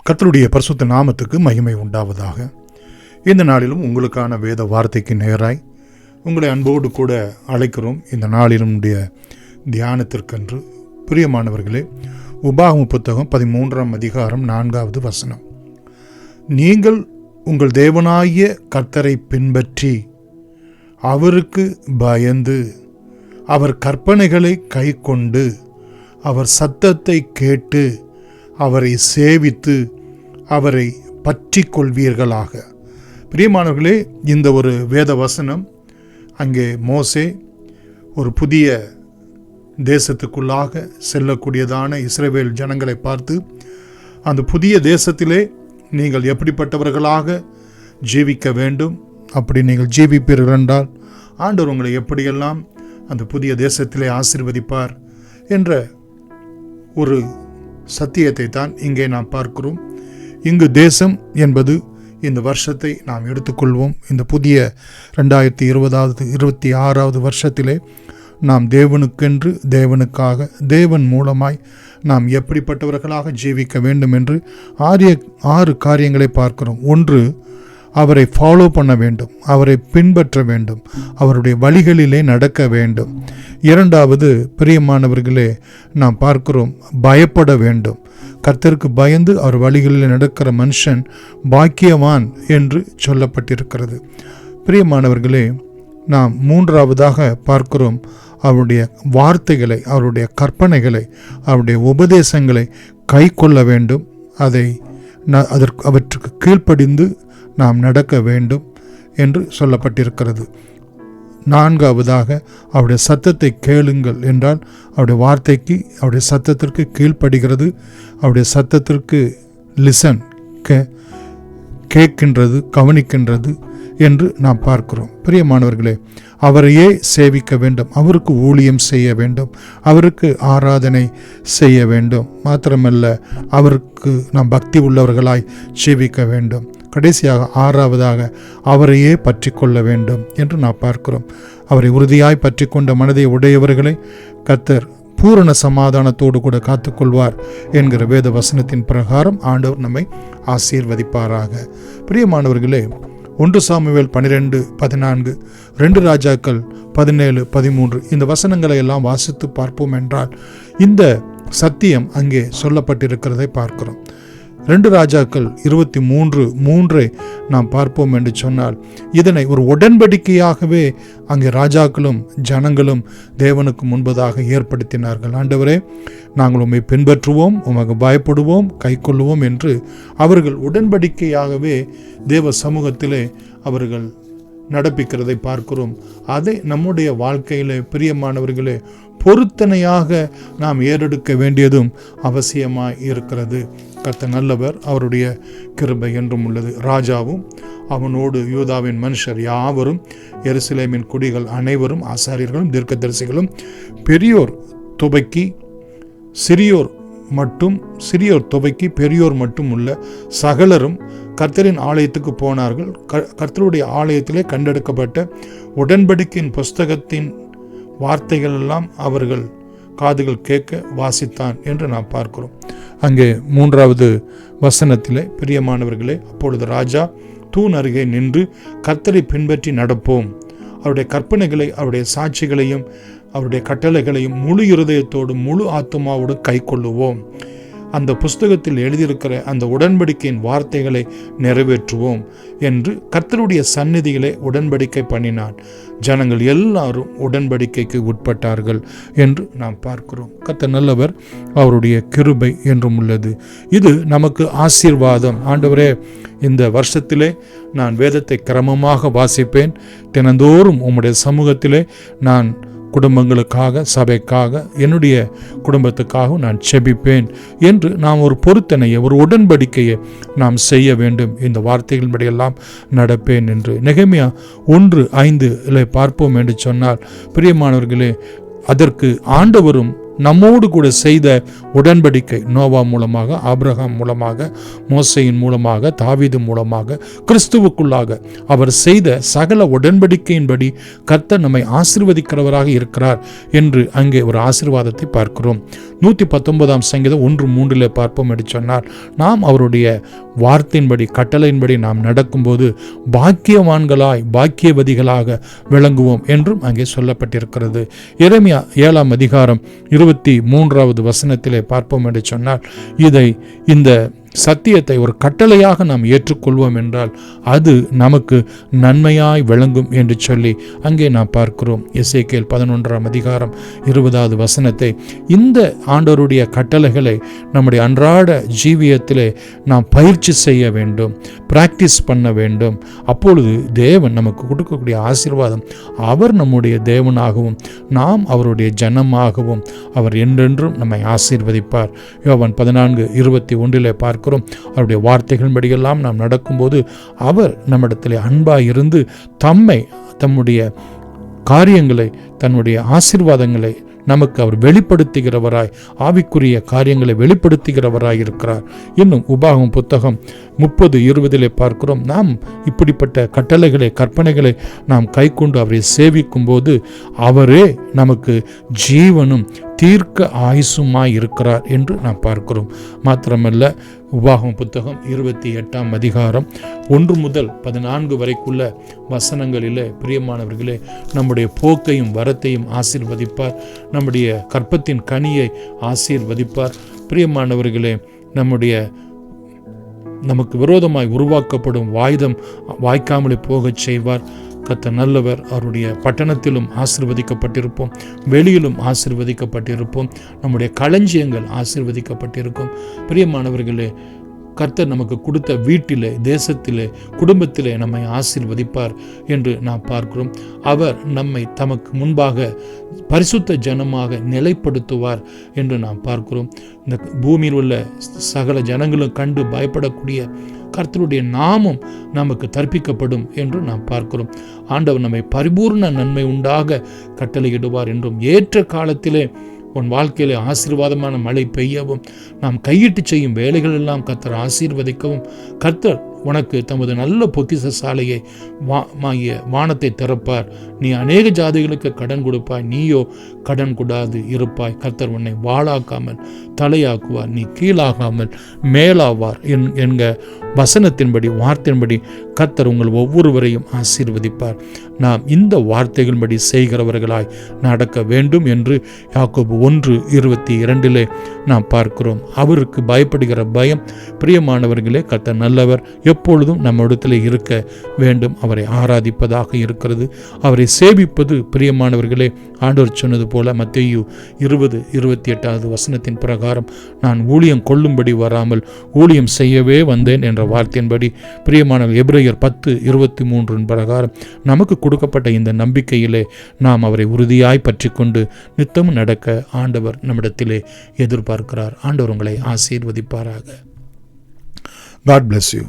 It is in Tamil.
கர்த்தருடைய பரிசுத்த நாமத்துக்கு மகிமை உண்டாவதாக. இந்த நாளிலும் உங்களுக்கான வேத வார்த்தைக்கு நேராய் உங்களை அன்போடு கூட அழைக்கிறோம். இந்த நாளினுடைய தியானத்திற்கென்று பிரியமானவர்களே, உபாகமம் புத்தகம் 13ஆம் அதிகாரம் 4வது வசனம். நீங்கள் உங்கள் தேவனாகிய கர்த்தரை பின்பற்றி அவருக்கு பயந்து அவர் கற்பனைகளை கைக்கொண்டு அவர் சத்தத்தை கேட்டு அவரை சேவித்து அவரை பற்றி கொள்வீர்களாக. பிரியமானவர்களே, இந்த ஒரு வேத வசனம் அங்கே மோசே ஒரு புதிய தேசத்துக்குள்ளாக செல்லக்கூடியதான இஸ்ரவேல் ஜனங்களை பார்த்து, அந்த புதிய தேசத்திலே நீங்கள் எப்படிப்பட்டவர்களாக ஜீவிக்க வேண்டும், அப்படி நீங்கள் ஜீவிப்பீர்கள் என்றால் ஆண்டவர் உங்களை எப்படியெல்லாம் அந்த புதிய தேசத்திலே ஆசீர்வதிப்பார் என்ற ஒரு சத்தியத்தை தான் இங்கே நாம் பார்க்கிறோம். இங்கு தேசம் என்பது இந்த வருஷத்தை நாம் எடுத்துக்கொள்வோம். இந்த புதிய 2026வது வருஷத்திலே நாம் தேவனுக்கென்று, தேவனுக்காக, தேவன் மூலமாய் நாம் எப்படிப்பட்டவர்களாக ஜீவிக்க வேண்டும் என்று 6 காரியங்களை பார்க்கிறோம். ஒன்று, அவரை ஃபாலோ பண்ண வேண்டும், அவரை பின்பற்ற வேண்டும், அவருடைய வழிகளிலே நடக்க வேண்டும். இரண்டாவது, பிரியமானவர்களே, நாம் பார்க்கிறோம் பயப்பட வேண்டும். கர்த்தருக்கு பயந்து அவர் வழிகளில் நடக்கிற மனுஷன் பாக்கியவான் என்று சொல்லப்பட்டிருக்கிறது. பிரியமானவர்களே, நாம் மூன்றாவதாக பார்க்கிறோம் அவருடைய வார்த்தைகளை, அவருடைய கற்பனைகளை, அவருடைய உபதேசங்களை கை கொள்ள வேண்டும். அவற்றுக்கு கீழ்ப்படிந்து நாம் நடக்க வேண்டும் என்று சொல்லப்பட்டிருக்கிறது. நான்காவதாக அவருடைய சத்தத்தை கேளுங்கள் என்றால் அவருடைய வார்த்தைக்கு, அவருடைய சத்தத்திற்கு கீழ்ப்படுகிறது, அவருடைய சத்தத்திற்கு லிசன், கேட்கின்றது, கவனிக்கின்றது என்று நாம் பார்க்கிறோம். பிரியமானவர்களே, அவரையே சேவிக்க வேண்டும், அவருக்கு ஊழியம் செய்ய வேண்டும், அவருக்கு ஆராதனை செய்ய வேண்டும். மாத்திரமல்ல, அவருக்கு நாம் பக்தி உள்ளவர்களாய் ஜீவிக்க வேண்டும். கடைசியாக 6வதாக அவரையே பற்றி கொள்ள வேண்டும் என்று நாம் பார்க்கிறோம். அவரை உறுதியாய் பற்றி கொண்ட மனதை உடையவர்களை கர்த்தர் பூரண சமாதானத்தோடு கூட காத்துக்கொள்வார் என்கிற வேத வசனத்தின் பிரகாரம் ஆண்டவர் நம்மை ஆசீர்வதிப்பாராக. பிரியமானவர்களே, 1 சாமுவேல் 12:14, 2 ராஜாக்கள் 17:13 இந்த வசனங்களை எல்லாம் வாசித்து பார்ப்போம் என்றால் இந்த சத்தியம் அங்கே சொல்லப்பட்டிருக்கிறதை பார்க்கிறோம். 2 ராஜாக்கள் 23:3 நாம் பார்ப்போம் என்று சொன்னால் இதனை ஒரு உடன்படிக்கையாகவே அங்கே ராஜாக்களும் ஜனங்களும் தேவனுக்கு முன்பதாக ஏற்படுத்தினார்கள். ஆண்டவரே, நாங்கள் உம்மை பின்பற்றுவோம், உமக்கு பயப்படுவோம், கை கொள்ளுவோம் என்று அவர்கள் உடன்படிக்கையாகவே தேவ சமூகத்திலே அவர்கள் நடப்பிக்கிறதை பார்க்கிறோம். அதை நம்முடைய வாழ்க்கையிலே பிரியமானவர்களே பொருத்தனையாக நாம் ஏறெடுக்க வேண்டியதும் அவசியமாய் இருக்கிறது. கர்த்தர் நல்லவர், அவருடைய கிருபை என்றும் உள்ளது. ராஜாவும் அவனோடு யூதாவின் மனுஷர் யாவரும், எருசலேமின் குடிகள் அனைவரும், ஆசாரியர்களும் தீர்க்கதரிசிகளும், பெரியோர் துவக்கி சிறியோர் துவக்கி பெரியோர் மட்டும் உள்ள சகலரும் கர்த்தரின் ஆலயத்துக்கு போனார்கள். கர்த்தருடைய ஆலயத்திலே கண்டெடுக்கப்பட்ட உடன்படிக்கையின் புஸ்தகத்தின் வார்த்தைகள் எல்லாம் அவர்கள் காதுகள் கேட்க வாசித்தான் என்று நாம் பார்க்கிறோம். அங்கே 3வது வசனத்திலே, பிரியமானவர்களே, அப்பொழுது ராஜா தூண் அருகே நின்று கர்த்தரை பின்பற்றி நடப்போம், அவருடைய கற்பனைகளை, அவருடைய சாட்சிகளையும், அவருடைய கட்டளைகளையும் முழு இருதயத்தோடு முழு ஆத்துமாவோடு கை கொள்ளுவோம், அந்த புஸ்தகத்தில் எழுதியிருக்கிற அந்த உடன்படிக்கையின் வார்த்தைகளை நிறைவேற்றுவோம் என்று கர்த்தருடைய சந்நிதியிலே உடன்படிக்கை பண்ணினான். ஜனங்கள் எல்லாரும் உடன்படிக்கைக்கு உட்பட்டார்கள் என்று நாம் பார்க்கிறோம். கர்த்தர் நல்லவர், அவருடைய கிருபை என்றும் உள்ளது. இது நமக்கு ஆசீர்வாதம். ஆண்டவரே, இந்த வருஷத்திலே நான் வேதத்தை கிரமமாக வாசிப்பேன், தினந்தோறும் உம்முடைய சமூகத்திலே நான் குடும்பங்களுக்காக, சபைக்காக, என்னுடைய குடும்பத்துக்காக நான் செபிப்பேன் என்று நாம் ஒரு பொருத்தனையை, ஒரு உடன்படிக்கையை நாம் செய்ய வேண்டும். இந்த வார்த்தைகளின்படியெல்லாம் நடப்பேன் என்று நெகேமியா 1:5 பார்ப்போம் என்று சொன்னால், பிரியமானவர்களே, அதற்கு ஆண்டவரும் நம்மோடு கூட செய்த உடன்படிக்கை நோவா மூலமாக, ஆபிரகாம் மூலமாக, மோசேயின் மூலமாக, தாவீது மூலமாக, கிறிஸ்துவுக்குள்ளாக அவர் செய்த சகல உடன்படிக்கையின்படி கர்த்தர் நம்மை ஆசீர்வதிக்கிறவராக இருக்கிறார் என்று அங்கே ஒரு ஆசீர்வாதத்தை பார்க்கிறோம். 119 சங்கீதம் 1:3 பார்ப்போம் என்று சொன்னார், நாம் அவருடைய வார்த்தையின்படி கட்டளையின்படி நாம் நடக்கும்போது பாக்கியவான்களாய் பாக்கியவதிகளாக விளங்குவோம் என்றும் அங்கே சொல்லப்பட்டிருக்கிறது. எரேமியா 7 அதிகாரம் 23 வசனத்திலே பார்ப்போம் என்று சொன்னால், இந்த சத்தியத்தை ஒரு கட்டளையாக நாம் ஏற்றுக்கொள்வோம் என்றால் அது நமக்கு நன்மையாய் விளங்கும் என்று சொல்லி அங்கே நாம் பார்க்கிறோம். எசேக்கியேல் 11 அதிகாரம் 20 வசனத்தை, இந்த ஆண்டவருடைய கட்டளைகளை நம்முடைய அன்றாட ஜீவியத்திலே நாம் பயிற்சி செய்ய வேண்டும், பிராக்டிஸ் பண்ண வேண்டும். அப்பொழுது தேவன் நமக்கு கொடுக்கக்கூடிய ஆசீர்வாதம், அவர் நம்முடைய தேவனாகவும் நாம் அவருடைய ஜனமாகவும் அவர் என்றென்றும் நம்மை ஆசீர்வதிப்பார். யோவான் 14:21 பார்க்கிறோம், அவருடைய வார்த்தைகள் படியெல்லாம் நாம் நடக்கும்போது அவர் நம்மிடத்திலே அன்பாய் இருந்து தம்முடைய காரியங்களை, தன்னுடைய ஆசீர்வாதங்களை நமக்கு அவர் வெளிப்படுத்துகிறவராய், ஆவிக்குரிய காரியங்களை வெளிப்படுத்துகிறவராய் இருக்கிறார். இன்னும் உபாகமம் புத்தகம் 30:20 பார்க்கிறோம், நாம் இப்படிப்பட்ட கட்டளைகளை, கற்பனைகளை நாம் கைக்கொண்டு அவரை சேவிக்கும் போது அவரே நமக்கு ஜீவனும் தீர்க்க ஆயுசுமாய் இருக்கிறார் என்று நாம் பார்க்கிறோம். மாத்திரமல்ல, உபாகமம் புத்தகம் 28 அதிகாரம் 1 முதல் 14 வரைக்குள்ள வசனங்களிலே பிரியமானவர்களே, நம்முடைய போக்கையும் வரத்தையும் ஆசீர்வதிப்பார், நம்முடைய கற்பத்தின் கனியை ஆசீர்வதிப்பார். பிரியமானவர்களே, நமக்கு விரோதமாய் உருவாக்கப்படும் வாய்தம் வாய்க்காமலே போகச் செய்வார். கர்த்தர் நல்லவர். அவருடைய பட்டணத்திலும் ஆசீர்வதிக்கப்பட்டிருப்போம், வெளியிலும் ஆசீர்வதிக்கப்பட்டிருப்போம், நம்முடைய களஞ்சியங்கள் ஆசீர்வதிக்கப்பட்டிருக்கும். பிரியமானவர்களே, கர்த்தர் நமக்கு கொடுத்த வீட்டிலே, தேசத்திலே, குடும்பத்திலே நம்மை ஆசீர்வதிப்பார் என்று நாம் பார்க்கிறோம். அவர் நம்மை தமக்கு முன்பாக பரிசுத்த ஜனமாக நிலைப்படுத்துவார் என்று நாம் பார்க்கிறோம். இந்த பூமியில் உள்ள சகல ஜனங்களும் கண்டு பயப்படக்கூடிய கர்த்தருடைய நாமம் நமக்கு தற்பிக்கப்படும் என்று நாம் பார்க்கிறோம். ஆண்டவர் நம்மை பரிபூர்ண நன்மை உண்டாக கட்டளையிடுவார் என்றும், ஏற்ற காலத்திலே உன் வாழ்க்கையிலே ஆசீர்வாதமான மழை பெய்யவும், நாம் கையிட்டு செய்யும் வேலைகள் எல்லாம் கர்த்தர் ஆசீர்வதிக்கவும், கர்த்தர் உனக்கு தமது நல்ல பொக்கிஷ சாலையை வானத்தை திறப்பார். நீ அநேக ஜாதிகளுக்கு கடன் கொடுப்பாய், நீயோ கடன் கொடாது இருப்பாய். கர்த்தர் உன்னை வாளாக்காமல் தலையாக்குவார், நீ கீழாகாமல் மேலாவார் என்க வசனத்தின்படி, வார்த்தையின்படி கர்த்தர் உங்கள் ஒவ்வொருவரையும் ஆசீர்வதிப்பார். நாம் இந்த வார்த்தைகளின்படி செய்கிறவர்களாய் நடக்க வேண்டும் என்று யாக்கோபு 1:22 நாம் பார்க்கிறோம். அவருக்கு பயப்படுகிற பயம், பிரியமானவர்களே, கர்த்தர் நல்லவர், எப்பொழுதும் நம்ம இடத்துல இருக்க வேண்டும். அவரை ஆராதிப்பதாக இருக்கிறது, அவரை சேவிப்பது. பிரியமானவர்களே, ஆண்டவர் சொன்னது போல மத்தேயு 20:28 வசனத்தின் பிரகாரம், நான் ஊழியம் கொள்ளும்படி வராமல் ஊழியம் செய்யவே வந்தேன் என்ற வார்த்தையின்படி, பிரியமானவர் எபிரேயர் 10:23 பிரகாரம் நமக்கு கொடுக்கப்பட்ட இந்த நம்பிக்கையிலே நாம் அவரை உறுதியாய் பற்றி கொண்டு நித்தமும் நடக்க ஆண்டவர் நம்மிடத்திலே எதிர்பார்க்கிறார். ஆண்டவர் உங்களை ஆசீர்வதிப்பாராக. God bless you.